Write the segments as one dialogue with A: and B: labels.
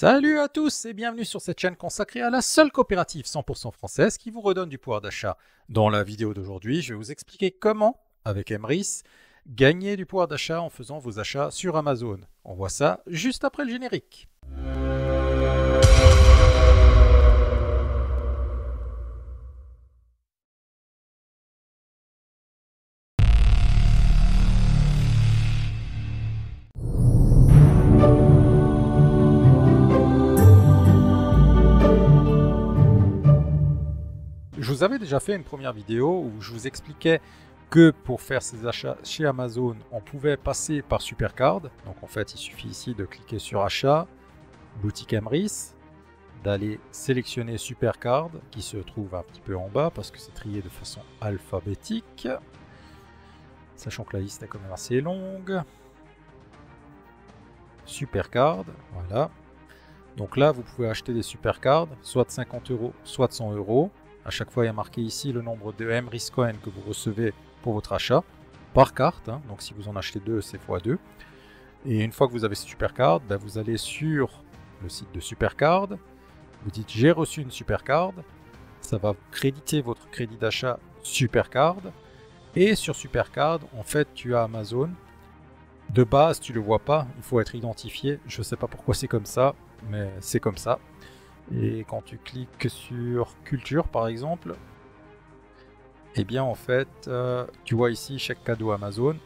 A: Salut à tous et bienvenue sur cette chaîne consacrée à la seule coopérative 100% française qui vous redonne du pouvoir d'achat. Dans la vidéo d'aujourd'hui, je vais vous expliquer comment, avec Emrys, gagner du pouvoir d'achat en faisant vos achats sur Amazon. On voit ça juste après le générique. Je vous avais déjà fait une première vidéo où je vous expliquais que pour faire ses achats chez Amazon, on pouvait passer par Supercard. Donc en fait, il suffit ici de cliquer sur Achat, Boutique Emrys, d'aller sélectionner Supercard qui se trouve un petit peu en bas parce que c'est trié de façon alphabétique. Sachant que la liste est quand même assez longue. Supercard, voilà. Donc là, vous pouvez acheter des Supercards, soit de 50 €, soit de 100 €. À chaque fois, il y a marqué ici le nombre de Emrys Coin que vous recevez pour votre achat, par carte. Donc si vous en achetez deux, c'est x2. Et une fois que vous avez Supercard, vous allez sur le site de Supercard. Vous dites j'ai reçu une Supercard. Ça va créditer votre crédit d'achat Supercard. Et sur Supercard, en fait, tu as Amazon. De base, tu ne le vois pas. Il faut être identifié. Je ne sais pas pourquoi c'est comme ça, mais c'est comme ça. Et quand tu cliques sur culture par exemple, eh bien en fait, tu vois ici chèque cadeau Amazon.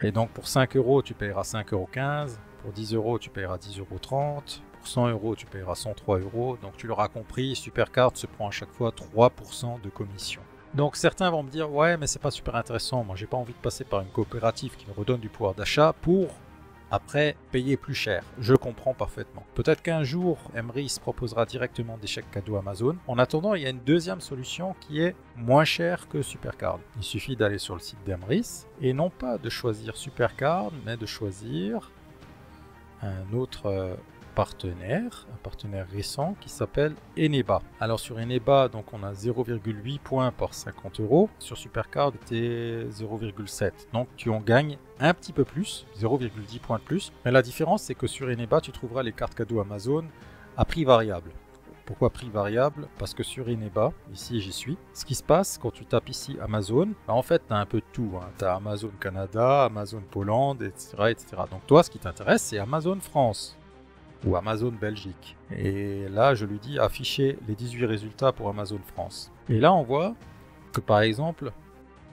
A: Et donc pour 5 € tu paieras 5,15 €, pour 10 € tu paieras 10,30 €, pour 100 € tu paieras 103 €. Donc tu l'auras compris, Supercard se prend à chaque fois 3% de commission. Donc certains vont me dire ouais mais c'est pas super intéressant, moi j'ai pas envie de passer par une coopérative qui me redonne du pouvoir d'achat pour après payer plus cher. Je comprends parfaitement. Peut-être qu'un jour, Emrys proposera directement des chèques cadeaux Amazon. En attendant, il y a une deuxième solution qui est moins chère que Supercard. Il suffit d'aller sur le site d'Emrys et non pas de choisir Supercard, mais de choisir un autre un partenaire récent qui s'appelle Eneba. Alors sur Eneba, donc on a 0,8 points par 50 €. Sur Supercard, c'était 0,7. Donc tu en gagnes un petit peu plus, 0,10 points de plus. Mais la différence, c'est que sur Eneba, tu trouveras les cartes cadeaux Amazon à prix variable. Pourquoi prix variable? Parce que sur Eneba, ici j'y suis, ce qui se passe quand tu tapes ici Amazon, en fait tu as un peu de tout. Tu as Amazon Canada, Amazon Pologne, etc., etc. Donc toi, ce qui t'intéresse, c'est Amazon France ou Amazon Belgique. Et là, je lui dis afficher les 18 résultats pour Amazon France. Et là, on voit que par exemple,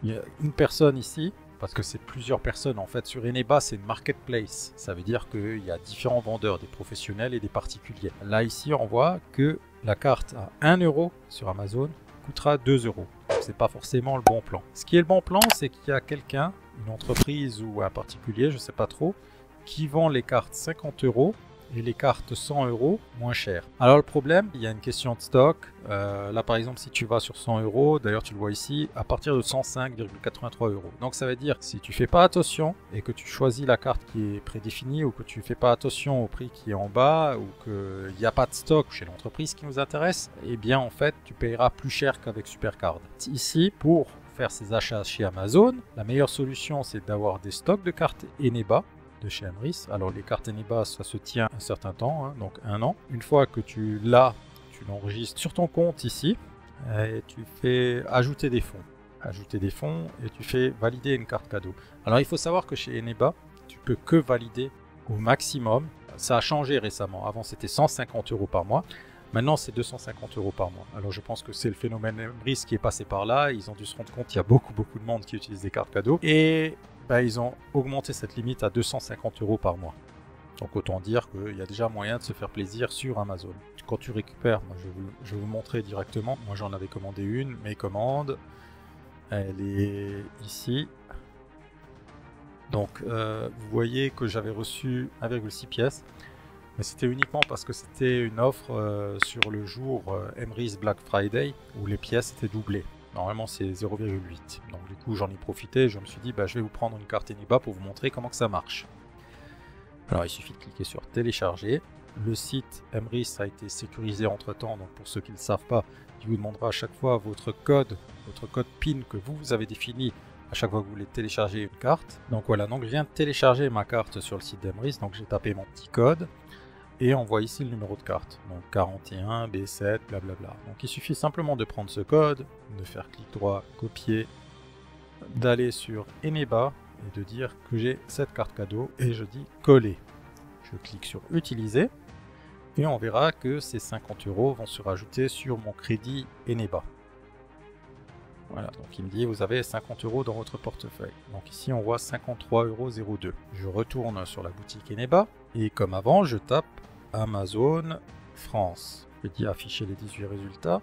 A: il y a une personne ici, parce que c'est plusieurs personnes en fait. Sur Eneba, c'est une marketplace. Ça veut dire qu'il y a différents vendeurs, des professionnels et des particuliers. Là, ici, on voit que la carte à 1 € sur Amazon coûtera 2 €. C'est pas forcément le bon plan. Ce qui est le bon plan, c'est qu'il y a quelqu'un, une entreprise ou un particulier, je sais pas trop, qui vend les cartes 50 € et les cartes 100 € moins chères. Alors le problème, il y a une question de stock. Là par exemple, si tu vas sur 100 €, d'ailleurs tu le vois ici, à partir de 105,83 €. Donc ça veut dire si tu fais pas attention et que tu choisis la carte qui est prédéfinie ou que tu fais pas attention au prix qui est en bas ou qu'il n'y a pas de stock chez l'entreprise qui nous intéresse, eh bien en fait tu payeras plus cher qu'avec Supercard. Ici, pour faire ses achats chez Amazon, la meilleure solution c'est d'avoir des stocks de cartes Eneba de chez Emrys. Alors les cartes Eneba, ça se tient un certain temps, donc 1 an. Une fois que tu l'as, tu l'enregistres sur ton compte ici et tu fais ajouter des fonds. Ajouter des fonds et tu fais valider une carte cadeau. Alors il faut savoir que chez Eneba, tu peux que valider au maximum. Ça a changé récemment. Avant c'était 150 € par mois. Maintenant c'est 250 € par mois. Alors je pense que c'est le phénomène Emrys qui est passé par là. Ils ont dû se rendre compte qu'il y a beaucoup de monde qui utilise des cartes cadeaux. Et ils ont augmenté cette limite à 250 € par mois. Donc autant dire qu'il y a déjà moyen de se faire plaisir sur Amazon. Quand tu récupères, je vais vous montrer directement. Moi j'en avais commandé une, mes commandes. Elle est ici. Donc vous voyez que j'avais reçu 1,6 pièces. Mais c'était uniquement parce que c'était une offre sur le jour Emrys Black Friday où les pièces étaient doublées. Normalement c'est 0,8. Donc du coup j'en ai profité, je me suis dit je vais vous prendre une carte Eneba pour vous montrer comment que ça marche. Alors il suffit de cliquer sur télécharger. Le site Emrys a été sécurisé entre temps, donc pour ceux qui ne le savent pas, il vous demandera à chaque fois votre code PIN que vous avez défini à chaque fois que vous voulez télécharger une carte. Donc voilà, donc je viens de télécharger ma carte sur le site d'Emrys, donc j'ai tapé mon petit code. et on voit ici le numéro de carte. Donc 41, B7, blablabla. Donc il suffit simplement de prendre ce code, de faire clic droit, copier, d'aller sur Eneba et de dire que j'ai cette carte cadeau et je dis coller. Je clique sur utiliser et on verra que ces 50 € vont se rajouter sur mon crédit Eneba. Voilà, donc il me dit vous avez 50 € dans votre portefeuille. Donc ici on voit 53,02 €. Je retourne sur la boutique Eneba et comme avant je tape Amazon France. Je dis afficher les 18 résultats.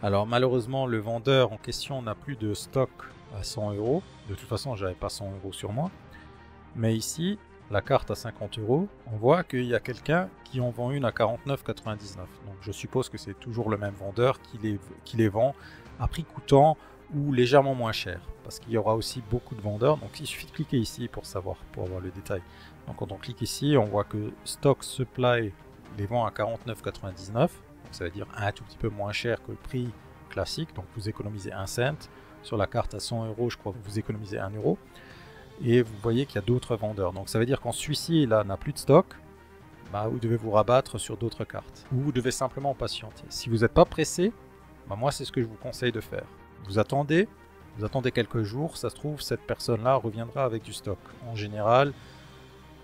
A: Alors malheureusement le vendeur en question n'a plus de stock à 100 €. De toute façon j'avais pas 100 € sur moi. Mais ici la carte à 50 €, on voit qu'il y a quelqu'un qui en vend une à 49,99 €. Donc je suppose que c'est toujours le même vendeur qui les vend à prix coûtant ou légèrement moins cher. Parce qu'il y aura aussi beaucoup de vendeurs. Donc il suffit de cliquer ici pour savoir, pour avoir le détail. Donc quand on clique ici, on voit que Stock Supply les vend à 49,99 €. Donc ça veut dire un tout petit peu moins cher que le prix classique. Donc vous économisez 1 cent. Sur la carte à 100 €, je crois que vous économisez 1 €. Et vous voyez qu'il y a d'autres vendeurs. Donc ça veut dire quand celui-ci là n'a plus de stock, bah, vous devez vous rabattre sur d'autres cartes. Ou vous devez simplement patienter. Si vous n'êtes pas pressé, bah, moi c'est ce que je vous conseille de faire. Vous attendez quelques jours, ça se trouve cette personne-là reviendra avec du stock. En général,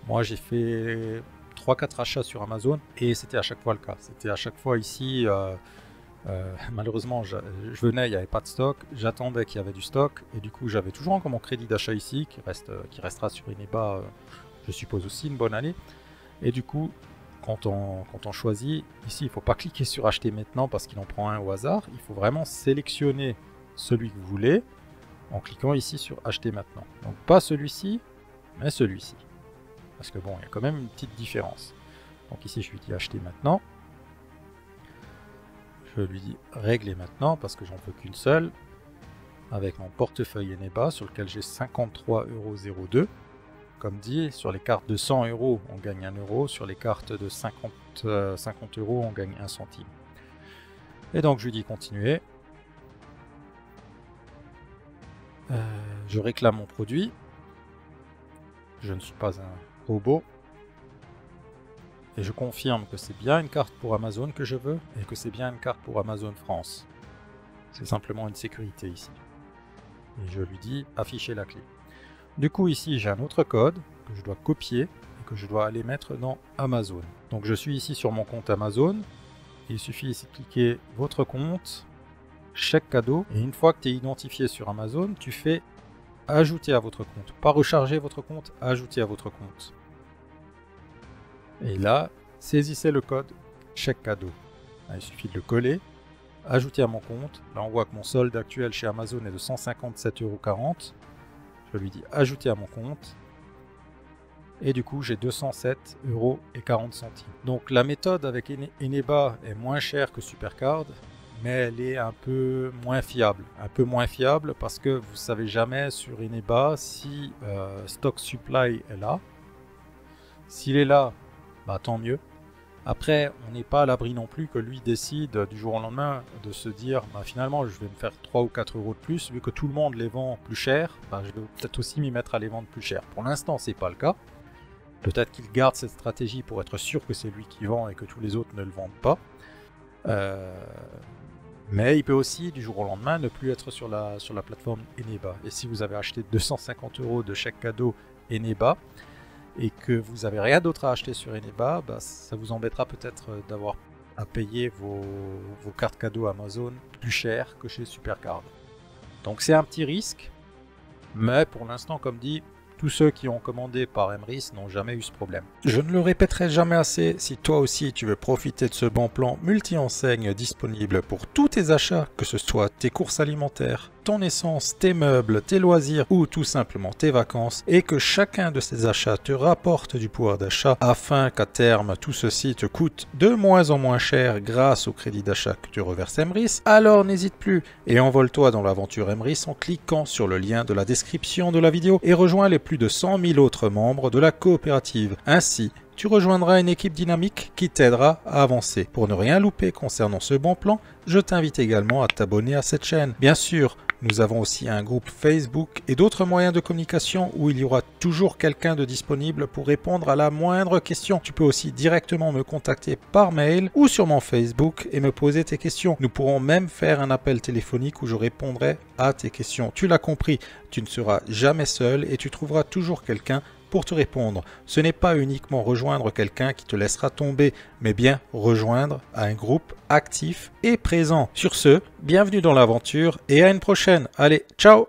A: moi j'ai fait 3-4 achats sur Amazon et c'était à chaque fois le cas. C'était à chaque fois ici... malheureusement je venais, il n'y avait pas de stock, j'attendais qu'il y avait du stock et du coup j'avais toujours encore mon crédit d'achat ici qui restera sur Eneba je suppose aussi une bonne année. Et du coup quand on choisit ici, il ne faut pas cliquer sur acheter maintenant parce qu'il en prend un au hasard, il faut vraiment sélectionner celui que vous voulez en cliquant ici sur acheter maintenant. Donc pas celui-ci mais celui-ci, parce que bon il y a quand même une petite différence. Donc ici je lui dis acheter maintenant. Je lui dis régler maintenant parce que j'en veux qu'une seule avec mon portefeuille Eneba sur lequel j'ai 53,02 €. Comme dit, sur les cartes de 100 € on gagne 1 €, sur les cartes de 50 € on gagne 1 centime. Et donc je lui dis continuer. Je réclame mon produit. Je ne suis pas un robot. Et je confirme que c'est bien une carte pour Amazon que je veux et que c'est bien une carte pour Amazon France. C'est simplement une sécurité ici. Et je lui dis afficher la clé. Du coup ici j'ai un autre code que je dois copier et que je dois aller mettre dans Amazon. Donc je suis ici sur mon compte Amazon. Il suffit ici de cliquer votre compte, chèque cadeau. Et une fois que tu es identifié sur Amazon, tu fais ajouter à votre compte. Pas recharger votre compte, ajouter à votre compte. Et là, saisissez le code chèque cadeau. Là, il suffit de le coller, ajouter à mon compte. Là, on voit que mon solde actuel chez Amazon est de 157,40 €. Je lui dis ajouter à mon compte. Et du coup, j'ai 207,40 €. Donc la méthode avec Eneba est moins chère que Supercard, mais elle est un peu moins fiable. Un peu moins fiable parce que vous ne savez jamais sur Eneba si Stock Supply est là. S'il est là, bah, tant mieux. Après, on n'est pas à l'abri non plus que lui décide du jour au lendemain de se dire bah, finalement je vais me faire 3 ou 4 € de plus, vu que tout le monde les vend plus cher, bah, je vais peut-être aussi m'y mettre à les vendre plus cher. Pour l'instant, c'est pas le cas. Peut-être qu'il garde cette stratégie pour être sûr que c'est lui qui vend et que tous les autres ne le vendent pas. Mais il peut aussi du jour au lendemain ne plus être sur la plateforme Eneba. Et si vous avez acheté 250 € de chèque cadeau Eneba, et que vous n'avez rien d'autre à acheter sur Eneba, bah, ça vous embêtera peut-être d'avoir à payer vos cartes cadeaux Amazon plus cher que chez Supercard. Donc c'est un petit risque, mais pour l'instant, comme dit, tous ceux qui ont commandé par Emrys n'ont jamais eu ce problème. Je ne le répéterai jamais assez, si toi aussi tu veux profiter de ce bon plan multi-enseigne disponible pour tous tes achats, que ce soit tes courses alimentaires, ton essence, tes meubles, tes loisirs ou tout simplement tes vacances, et que chacun de ces achats te rapporte du pouvoir d'achat afin qu'à terme tout ceci te coûte de moins en moins cher grâce au crédit d'achat que tu reverses Emrys, alors n'hésite plus et envole-toi dans l'aventure Emrys en cliquant sur le lien de la description de la vidéo et rejoins les plus de 100 000 autres membres de la coopérative. Ainsi, tu rejoindras une équipe dynamique qui t'aidera à avancer. Pour ne rien louper concernant ce bon plan, je t'invite également à t'abonner à cette chaîne. Bien sûr, Nous avons aussi un groupe Facebook et d'autres moyens de communication où il y aura toujours quelqu'un de disponible pour répondre à la moindre question. Tu peux aussi directement me contacter par mail ou sur mon Facebook et me poser tes questions. Nous pourrons même faire un appel téléphonique où je répondrai à tes questions. Tu l'as compris, tu ne seras jamais seul et tu trouveras toujours quelqu'un pour te répondre. Ce n'est pas uniquement rejoindre quelqu'un qui te laissera tomber, mais bien rejoindre un groupe actif et présent. Sur ce, bienvenue dans l'aventure et à une prochaine. Allez, ciao!